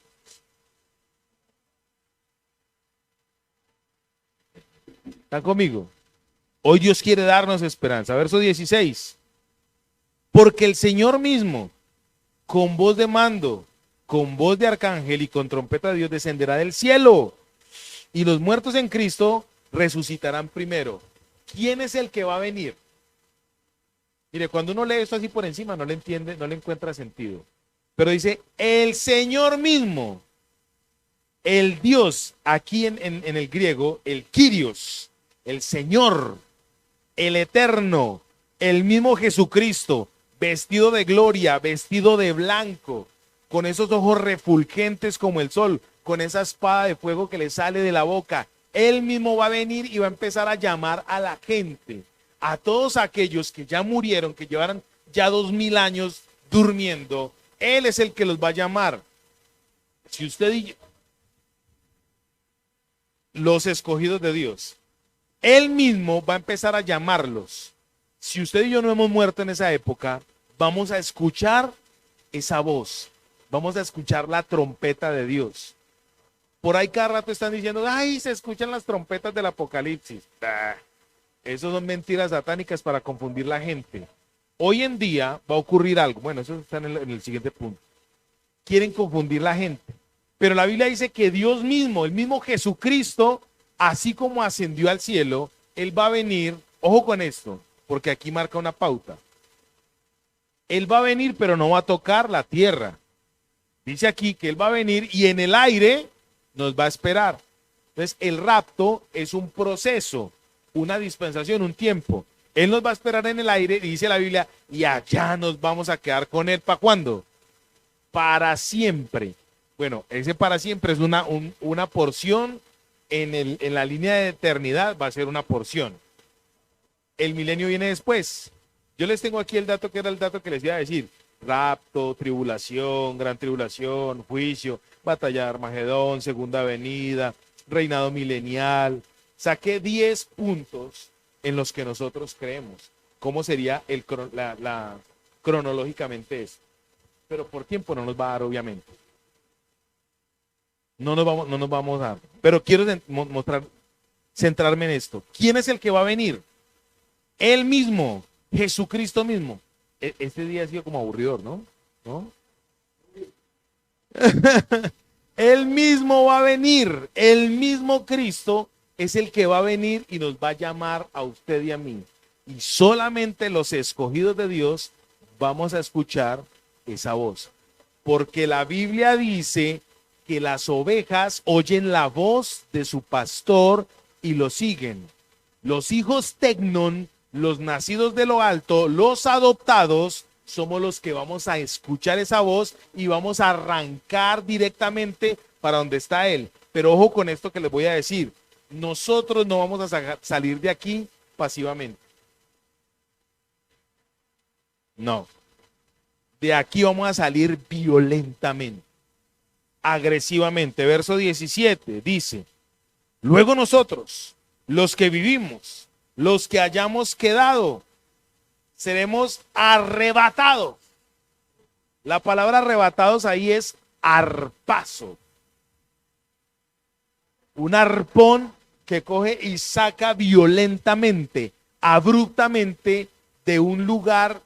S1: ¿Están conmigo? Hoy Dios quiere darnos esperanza. Verso 16. Porque el Señor mismo, con voz de mando, con voz de arcángel y con trompeta de Dios descenderá del cielo. Y los muertos en Cristo resucitarán primero. ¿Quién es el que va a venir? Mire, cuando uno lee esto así por encima no le entiende, no le encuentra sentido. Pero dice, el Señor mismo, el Dios, aquí en el griego, el Kyrios, el Señor, el Eterno, el mismo Jesucristo, vestido de gloria, vestido de blanco, con esos ojos refulgentes como el sol, con esa espada de fuego que le sale de la boca. Él mismo va a venir y va a empezar a llamar a la gente, a todos aquellos que ya murieron, que llevaron ya 2000 años durmiendo. Él es el que los va a llamar. Si usted y yo, los escogidos de Dios, Él mismo va a empezar a llamarlos. Si usted y yo no hemos muerto en esa época, vamos a escuchar esa voz, vamos a escuchar la trompeta de Dios. Por ahí cada rato están diciendo, ay, se escuchan las trompetas del Apocalipsis. Eso son mentiras satánicas para confundir la gente. Hoy en día va a ocurrir algo. Bueno, eso está en el siguiente punto. Quieren confundir la gente. Pero la Biblia dice que Dios mismo, el mismo Jesucristo, así como ascendió al cielo, Él va a venir, ojo con esto, porque aquí marca una pauta. Él va a venir, pero no va a tocar la tierra. Dice aquí que Él va a venir y en el aire nos va a esperar. Entonces, el rapto es un proceso, una dispensación, un tiempo. Él nos va a esperar en el aire, dice la Biblia, y allá nos vamos a quedar con Él. ¿Para cuándo? Para siempre. Bueno, ese para siempre es una porción en la línea de eternidad, va a ser una porción. El milenio viene después. Yo les tengo aquí el dato que era el dato que les iba a decir. Rapto, tribulación, gran tribulación, juicio, batalla de Armagedón, segunda venida, reinado milenial. Saqué 10 puntos en los que nosotros creemos. ¿Cómo sería cronológicamente esto? Pero por tiempo no nos va a dar, obviamente. No nos vamos a... Pero quiero centrarme en esto. ¿Quién es el que va a venir? Él mismo, Jesucristo mismo. Este día ha sido como aburridor, ¿no? ¿No? Él mismo va a venir, el mismo Cristo es el que va a venir y nos va a llamar a usted y a mí. Y solamente los escogidos de Dios vamos a escuchar esa voz. Porque la Biblia dice que las ovejas oyen la voz de su pastor y lo siguen. Los hijos Tecnon, los nacidos de lo alto, los adoptados, somos los que vamos a escuchar esa voz y vamos a arrancar directamente para donde está Él. Pero ojo con esto que les voy a decir. Nosotros no vamos a salir de aquí pasivamente. No. De aquí vamos a salir violentamente, agresivamente. Verso 17 dice, luego nosotros, los que vivimos, los que hayamos quedado, seremos arrebatados. La palabra arrebatados ahí es arpazo. Un arpón que coge y saca violentamente, abruptamente de un lugar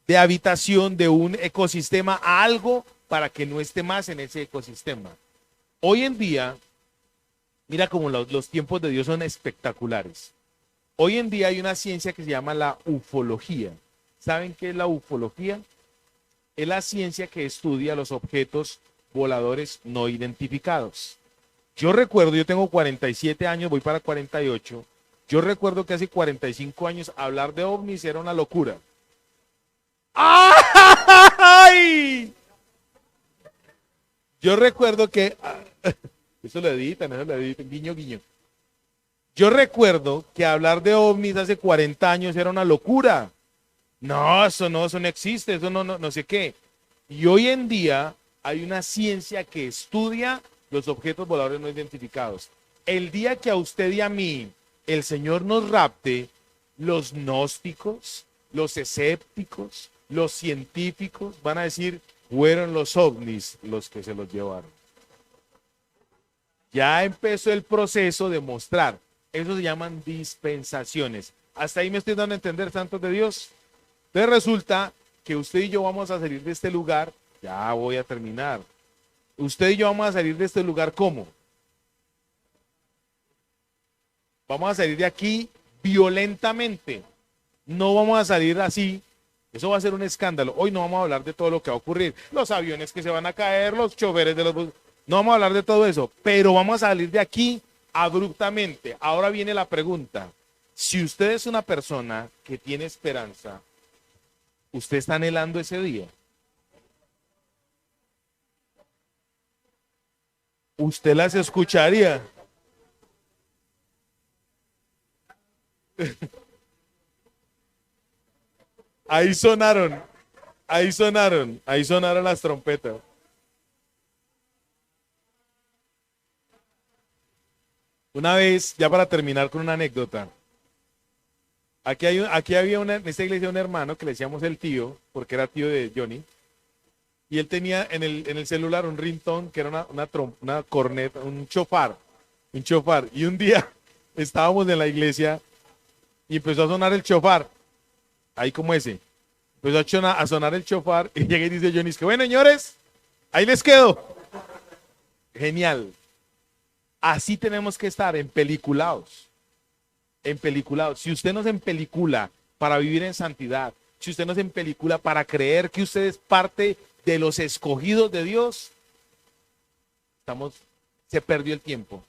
S1: de habitación, de un ecosistema a algo para que no esté más en ese ecosistema. Hoy en día, mira cómo los tiempos de Dios son espectaculares. Hoy en día hay una ciencia que se llama la ufología. ¿Saben qué es la ufología? Es la ciencia que estudia los objetos voladores no identificados. Yo recuerdo, yo tengo 47 años, voy para 48. Yo recuerdo que hace 45 años hablar de ovnis era una locura. ¡Ay! Yo recuerdo que... Eso lo editan, guiño, guiño. Yo recuerdo que hablar de ovnis hace 40 años era una locura. No, eso no existe, eso no sé qué. Y hoy en día hay una ciencia que estudia los objetos voladores no identificados. El día que a usted y a mí el Señor nos rapte, los gnósticos, los escépticos, los científicos van a decir, fueron los ovnis los que se los llevaron. Ya empezó el proceso de mostrar. Eso se llaman dispensaciones. Hasta ahí me estoy dando a entender, santos de Dios. Entonces resulta que usted y yo vamos a salir de este lugar. Ya voy a terminar. Usted y yo vamos a salir de este lugar, ¿cómo? Vamos a salir de aquí violentamente. No vamos a salir así. Eso va a ser un escándalo. Hoy no vamos a hablar de todo lo que va a ocurrir. Los aviones que se van a caer, los choferes de los buses. No vamos a hablar de todo eso. Pero vamos a salir de aquí abruptamente. Ahora viene la pregunta. Si usted es una persona que tiene esperanza, ¿usted está anhelando ese día? ¿Usted las escucharía? Ahí sonaron, ahí sonaron las trompetas. Una vez, ya para terminar con una anécdota, aquí había en esta iglesia un hermano que le decíamos el tío, porque era tío de Johnny, y él tenía en el celular un ringtone que era una corneta, un chofar, y un día estábamos en la iglesia y empezó a sonar el chofar, ahí como ese, empezó a sonar el chofar y llega y dice Johnny, es que bueno, señores, ahí les quedo. Genial. Así tenemos que estar, empeliculados. Empeliculados. Si usted no se empelicula para vivir en santidad, si usted no se empelicula para creer que usted es parte de los escogidos de Dios, se perdió el tiempo.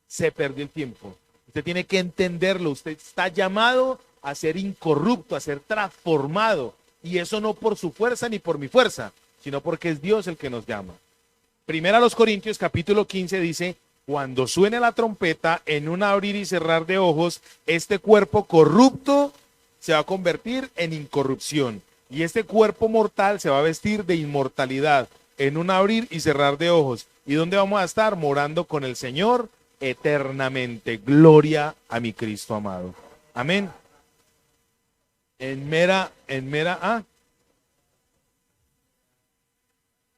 S1: Se perdió el tiempo. Usted tiene que entenderlo. Usted está llamado a ser incorrupto, a ser transformado. Y eso no por su fuerza ni por mi fuerza, sino porque es Dios el que nos llama. Primera a los Corintios capítulo 15 dice, cuando suene la trompeta, en un abrir y cerrar de ojos, este cuerpo corrupto se va a convertir en incorrupción. Y este cuerpo mortal se va a vestir de inmortalidad en un abrir y cerrar de ojos. ¿Y dónde vamos a estar? Morando con el Señor eternamente. Gloria a mi Cristo amado. Amén.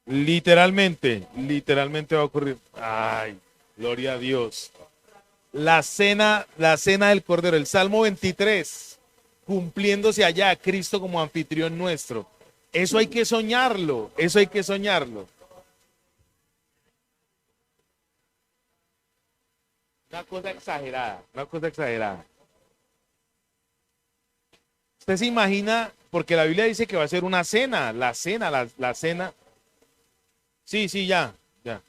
S1: Literalmente va a ocurrir. Ay, gloria a Dios. La cena del Cordero, el Salmo 23, cumpliéndose allá, Cristo como anfitrión nuestro. Eso hay que soñarlo, eso hay que soñarlo. Una cosa exagerada, una cosa exagerada. Usted se imagina, porque la Biblia dice que va a ser una cena, la cena. Sí, sí, ya, ya.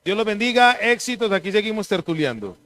S1: Dios los bendiga, éxitos, aquí seguimos tertuleando.